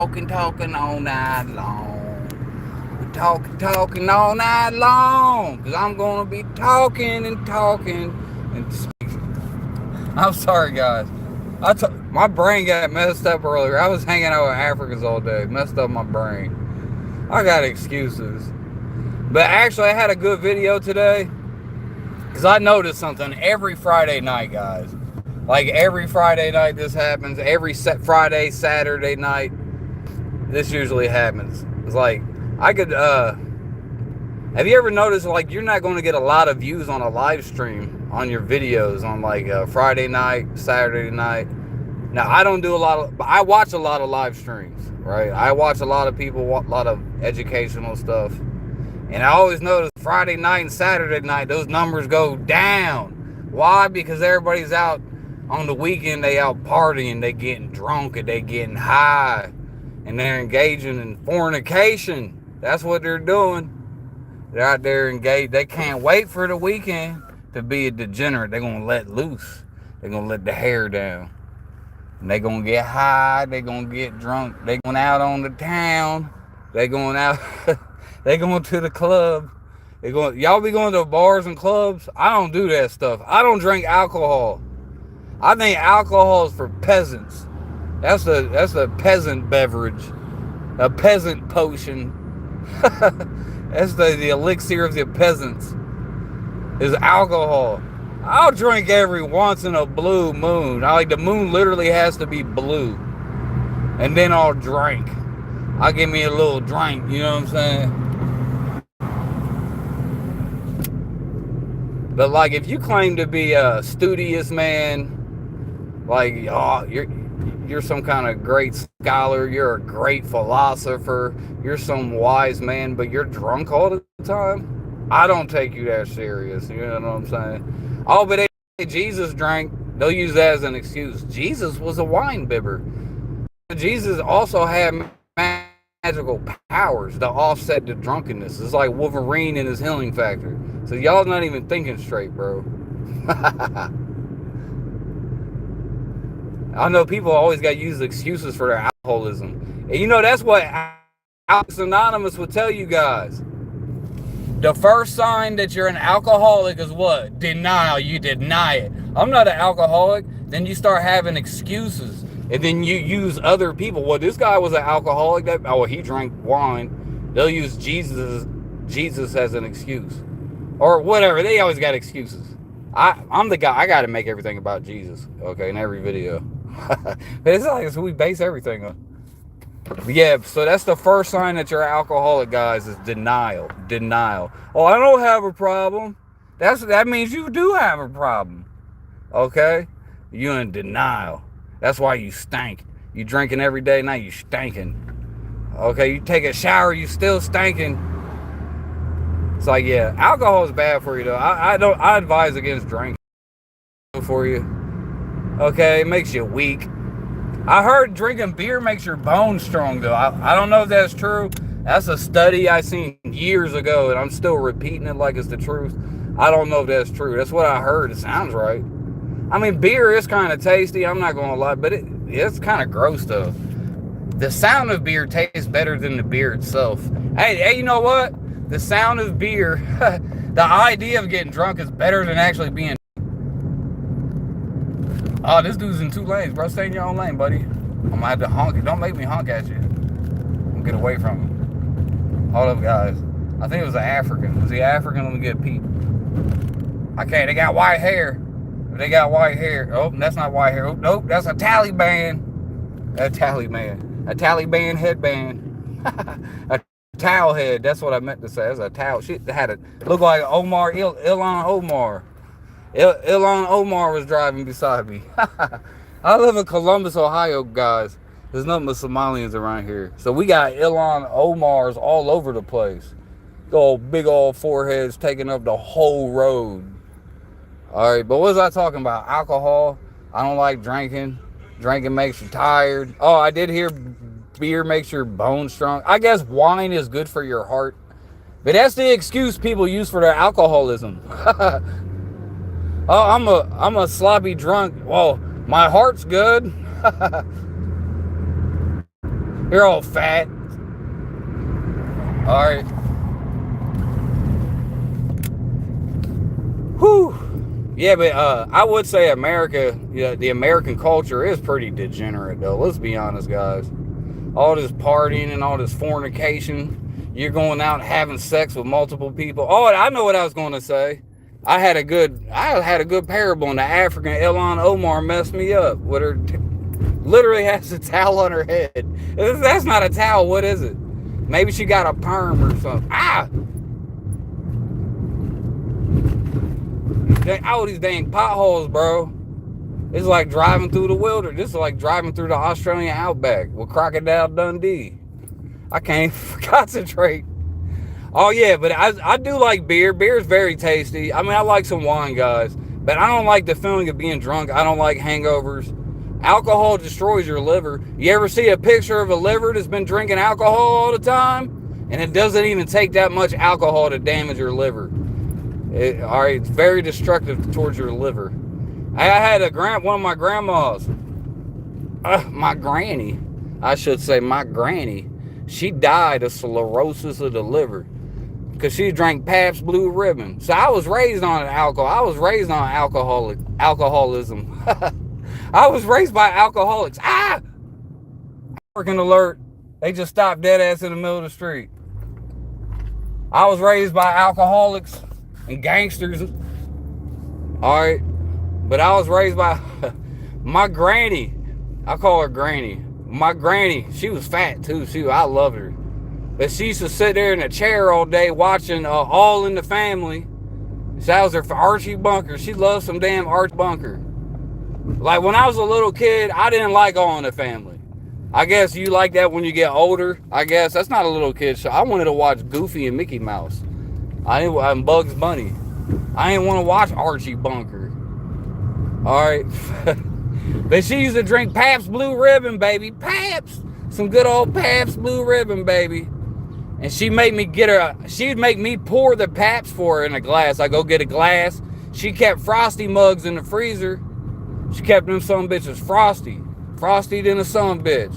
talking all night long. We talking all night long. Cause I'm gonna be talking and talking and I'm sorry, guys. My brain got messed up earlier. I was hanging out with Africans all day. Messed up my brain. I got excuses. But actually, I had a good video today. Because I noticed something every Friday night, guys. Like every Friday night this happens. Every Friday, Saturday night, this usually happens. It's like, I could, have you ever noticed, like, you're not going to get a lot of views on a live stream on your videos on, like, Friday night, Saturday night? Now, I don't do a lot of, I watch a lot of live streams, right? I watch a lot of people, a lot of educational stuff. And I always notice Friday night and Saturday night, those numbers go down. Why? Because everybody's out on the weekend, they out partying, they getting drunk, and they getting high. And they're engaging in fornication. That's what they're doing. They're out there engaged. They can't wait for the weekend to be a degenerate. They're going to let loose. They're going to let the hair down. And they're going to get high. They're going to get drunk. They're going out on the town. They're going out. They're going to the club. Y'all be going to bars and clubs? I don't do that stuff. I don't drink alcohol. I think alcohol is for peasants. That's a peasant beverage. A peasant potion. That's the elixir of the peasants. Is alcohol. I'll drink every once in a blue moon. The moon literally has to be blue. And then I'll drink. I'll give me a little drink, you know what I'm saying? But like, if you claim to be a studious man, like, oh, you're some kind of great scholar, you're a great philosopher, you're some wise man, but you're drunk all the time, I don't take you that serious, you know what I'm saying? Oh, but Jesus drank, they'll use that as an excuse. Jesus was a wine bibber. Jesus also had magical powers to offset the drunkenness. It's like Wolverine and his healing factor. So y'all not even thinking straight, bro. I know people always got to use excuses for their alcoholism. And you know, that's what Alcoholics Anonymous would tell you guys. The first sign that you're an alcoholic is what? Denial. You deny it. I'm not an alcoholic. Then you start having excuses. And then you use other people. Well, this guy was an alcoholic. He drank wine. They'll use Jesus as an excuse. Or whatever. They always got excuses. I'm the guy. I got to make everything about Jesus. Okay, in every video. But it's like it's who we base everything on. But yeah, so that's the first sign that you're an alcoholic, guys, is denial. Denial. Oh, I don't have a problem. That means you do have a problem. Okay? You're in denial. That's why you stink. You drinking every day, now you stinking. Okay, you take a shower, you still stinking. It's like, yeah, alcohol is bad for you though. I advise against drinking for you. Okay, it makes you weak. I heard drinking beer makes your bones strong though. I don't know if that's true. That's a study I seen years ago, and I'm still repeating it like it's the truth. I don't know if that's true. That's what I heard. It sounds right. I mean, beer is kind of tasty. I'm not gonna lie, but it's kind of gross though. The sound of beer tastes better than the beer itself. Hey, you know what? The sound of beer, the idea of getting drunk is better than actually being. Oh, this dude's in 2 lanes, bro. Stay in your own lane, buddy. I'm gonna have to honk. Don't make me honk at you. I'm gonna get away from him. Hold up, guys. I think it was an African. Was he African? Let me get a peep. Okay, they got white hair. They got white hair. Oh, that's not white hair. Oh, nope, that's a Taliban. A Taliban. A Taliban headband. A towel head. That's what I meant to say. That's a towel. Shit, had it look like Omar, Ilhan Omar. Ilhan Omar was driving beside me. I live in Columbus, Ohio, guys. There's nothing but Somalians around here. So we got Ilhan Omars all over the place. Big old foreheads taking up the whole road. All right, but what was I talking about? Alcohol. I don't like drinking. Drinking makes you tired. Oh, I did hear beer makes your bones strong. I guess wine is good for your heart. But that's the excuse people use for their alcoholism. Oh, I'm a sloppy drunk. Well, my heart's good. You're all fat. All right. Whew. Yeah, but I would say America, the American culture is pretty degenerate, though. Let's be honest, guys. All this partying and all this fornication. You're going out and having sex with multiple people. Oh, I know what I was going to say. I had a good parable, and the African Ilhan Omar messed me up with her. Literally has a towel on her head. If that's not a towel, what is it? Maybe she got a perm or something. Oh, these dang potholes, bro. It's like driving through the wilderness. This is like driving through the Australian outback with Crocodile Dundee. I can't concentrate. Oh, yeah, but I do like beer. Beer is very tasty. I mean, I like some wine, guys. But I don't like the feeling of being drunk. I don't like hangovers. Alcohol destroys your liver. You ever see a picture of a liver that's been drinking alcohol all the time? And it doesn't even take that much alcohol to damage your liver. It's very destructive towards your liver. I had one of my grandmas, my granny, I should say my granny, she died of cirrhosis of the liver because she drank Pabst Blue Ribbon. So I was raised on alcohol. I was raised on alcoholism. I was raised by alcoholics. Working alert. They just stopped dead ass in the middle of the street. I was raised by alcoholics and gangsters. All right. But I was raised by my granny. I call her Granny. My granny, she was fat too. I loved her. But she used to sit there in a chair all day watching All in the Family. So that was her for Archie Bunker. She loved some damn Archie Bunker. Like when I was a little kid, I didn't like All in the Family. I guess you like that when you get older. I guess that's not a little kid show. I wanted to watch Goofy and Mickey Mouse. I'm Bugs Bunny. I didn't want to watch Archie Bunker. All right. But she used to drink Pabst Blue Ribbon, baby. Pabst. Some good old Pabst Blue Ribbon, baby. And she'd make me pour the Pabst for her in a glass. I go get a glass. She kept Frosty mugs in the freezer. She kept them some bitches frosty. Frosty than a son bitch.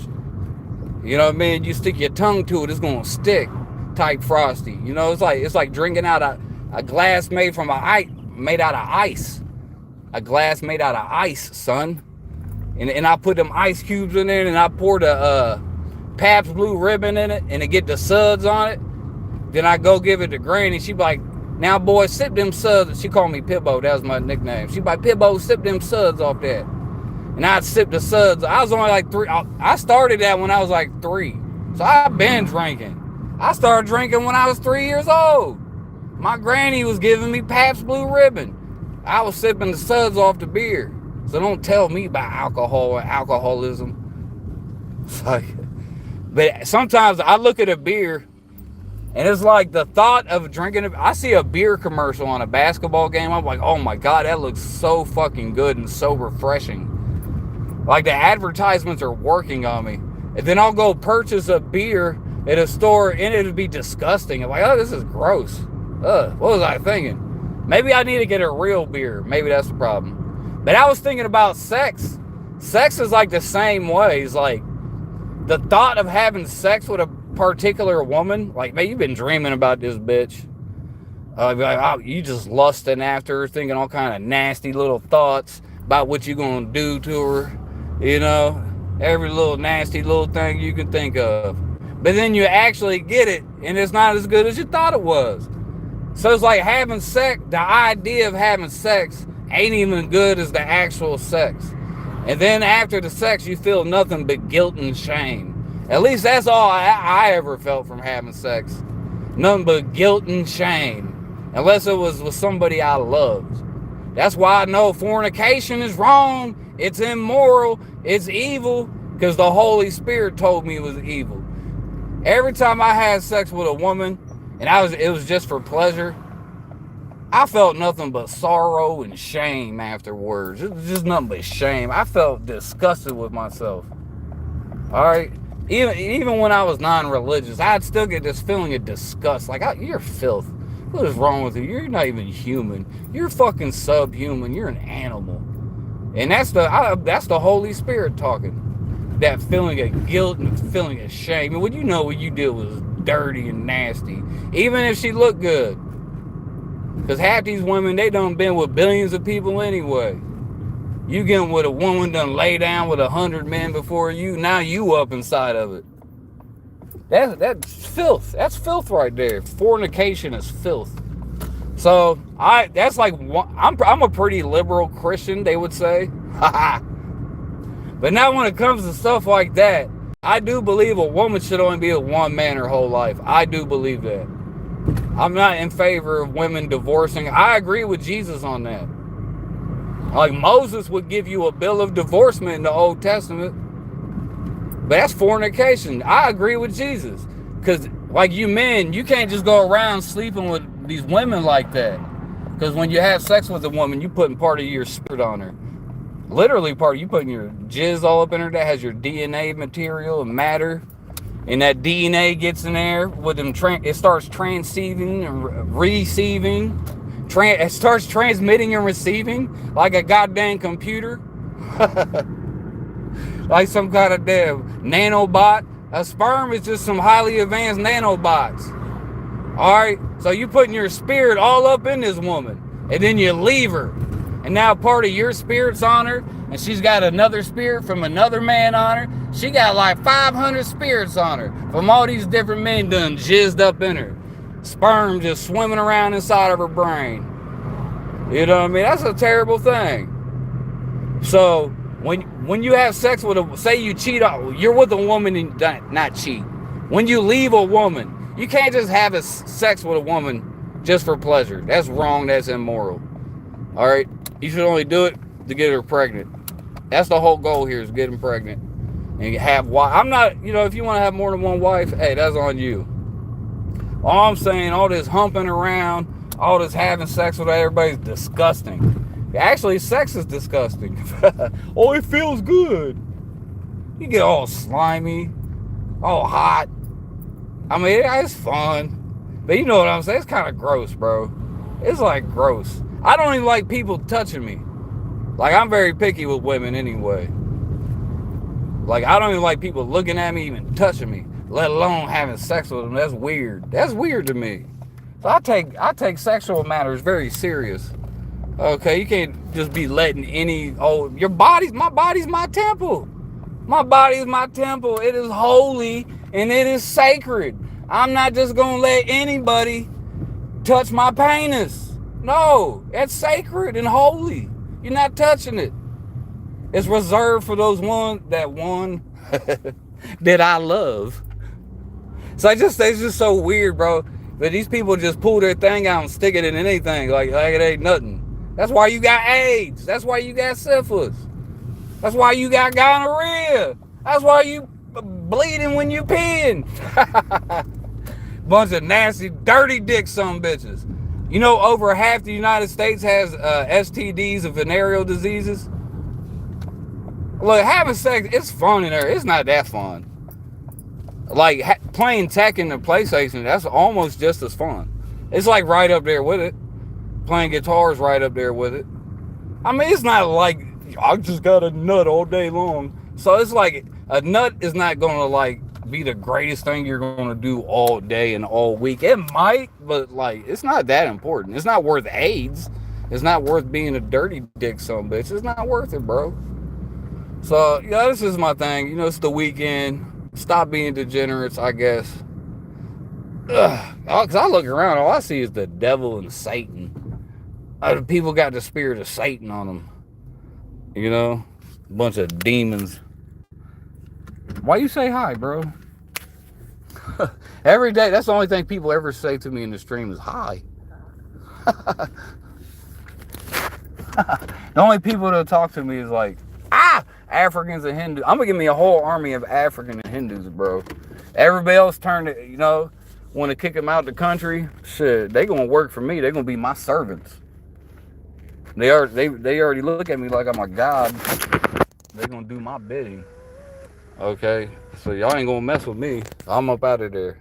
You know what I mean? You stick your tongue to it, it's gonna stick. Type frosty. You know, it's like drinking out a glass made out of ice. A glass made out of ice, son. And I put them ice cubes in there, and I poured a Pabst Blue Ribbon in it, and it get the suds on it. Then I go give it to Granny. She be like, now boy, sip them suds. She called me Pibbo. That was my nickname. She be like, Pibbo, sip them suds off that. And I'd sip the suds. I was only like 3. I started that when I was like 3. So I've been drinking. I started drinking when I was 3 years old. My granny was giving me Pabst Blue Ribbon. I was sipping the suds off the beer. So don't tell me about alcohol or alcoholism. But sometimes I look at a beer, and it's like the thought of drinking it. I see a beer commercial on a basketball game. I'm like, oh my God, that looks so fucking good and so refreshing. Like the advertisements are working on me. And then I'll go purchase a beer at a store, and it'll be disgusting. I'm like, oh, this is gross. What was I thinking? Maybe I need to get a real beer. Maybe that's the problem. But I was thinking about sex. Sex is like the same way. It's like the thought of having sex with a particular woman. Like, man, you've been dreaming about this bitch. Like, oh, you just lusting after her, thinking all kind of nasty little thoughts about what you're going to do to her. You know, every little nasty little thing you can think of. But then you actually get it, and it's not as good as you thought it was. So it's like having sex, the idea of having sex ain't even good as the actual sex. And then after the sex, you feel nothing but guilt and shame. At least that's all I ever felt from having sex. Nothing but guilt and shame. Unless it was with somebody I loved. That's why I know fornication is wrong. It's immoral. It's evil. Because the Holy Spirit told me it was evil. Every time I had sex with a woman, and it was just for pleasure, I felt nothing but sorrow and shame afterwards. It was just nothing but shame. I felt disgusted with myself. All right? Even when I was non-religious, I'd still get this feeling of disgust. Like, you're filth. What is wrong with you? You're not even human. You're fucking subhuman. You're an animal. And that's the Holy Spirit talking. that feeling of guilt and feeling of shame. And when you know what you did was dirty and nasty, even if she looked good. Because half these women, they done been with billions of people anyway. You getting with a woman done lay down with 100 men before you, now you up inside of it. That's filth. That's filth right there. Fornication is filth. So that's like, I'm a pretty liberal Christian, they would say. But now when it comes to stuff like that, I do believe a woman should only be with one man her whole life. I do believe that. I'm not in favor of women divorcing. I agree with Jesus on that. Like Moses would give you a bill of divorcement in the Old Testament. But that's fornication. I agree with Jesus. Because like you men, you can't just go around sleeping with these women like that. Because when you have sex with a woman, you putting part of your spirit on her. Literally you putting your jizz all up in her that has your DNA material and matter. And that DNA gets in there with them, it starts transceiving and receiving. It starts transmitting and receiving like a goddamn computer. Like some kind of damn nanobot. A sperm is just some highly advanced nanobots. Alright? So you putting your spirit all up in this woman. And then you leave her. And now part of your spirit's on her. And she's got another spirit from another man on her. She got like 500 spirits on her from all these different men done jizzed up in her. Sperm just swimming around inside of her brain. You know what I mean? That's a terrible thing. So when you have sex with say you cheat, you're with a woman and not cheat. When you leave a woman, you can't just have sex with a woman just for pleasure. That's wrong. That's immoral. All right? You should only do it to get her pregnant. That's the whole goal here, is getting pregnant. And have wife. I'm not, if you want to have more than one wife, hey, that's on you. All I'm saying, all this humping around, all this having sex with everybody's disgusting. Actually, sex is disgusting. Oh, it feels good. You get all slimy, all hot. I mean, it's fun. But you know what I'm saying? It's kind of gross, bro. It's like gross. I don't even like people touching me. Like, I'm very picky with women anyway. Like, I don't even like people looking at me, even touching me, let alone having sex with them. That's weird. That's weird to me. So I take sexual matters very serious. Okay, you can't just be letting my body's my temple. My body is my temple. It is holy and it is sacred. I'm not just gonna let anybody touch my penis. No, it's sacred and holy. You're not touching it. It's reserved for those that I love. So it's just so weird, bro. But these people just pull their thing out and stick it in anything like it ain't nothing. That's why you got AIDS. That's why you got syphilis. That's why you got gonorrhea. That's why you bleeding when you peeing. Bunch of nasty, dirty dick son bitches. You know, over half the United States has STDs and venereal diseases. Look, having sex, it's fun in there. It's not that fun. Like playing Tekken and PlayStation, that's almost just as fun. It's like right up there with it. Playing guitar is right up there with it. I mean, it's not like I just got a nut all day long. So it's like a nut is not gonna like be the greatest thing you're gonna do all day and all week. It might, but like it's not that important. It's not worth AIDS. It's not worth being a dirty dick son bitch. It's not worth it, bro. So yeah, this is my thing. It's the weekend. Stop being degenerates, I guess. Because I look around, all I see is the devil and Satan. People got the spirit of Satan on them. A bunch of demons. Why you say hi, bro? Every day, that's the only thing people ever say to me in the stream is hi. The only people that talk to me is like, Africans and Hindus. I'm gonna give me a whole army of African and Hindus, bro. Everybody else want to kick them out the country. Shit, they gonna work for me. They gonna be my servants. They already look at me like I'm a god. They gonna do my bidding. Okay, so y'all ain't gonna mess with me. I'm up out of there.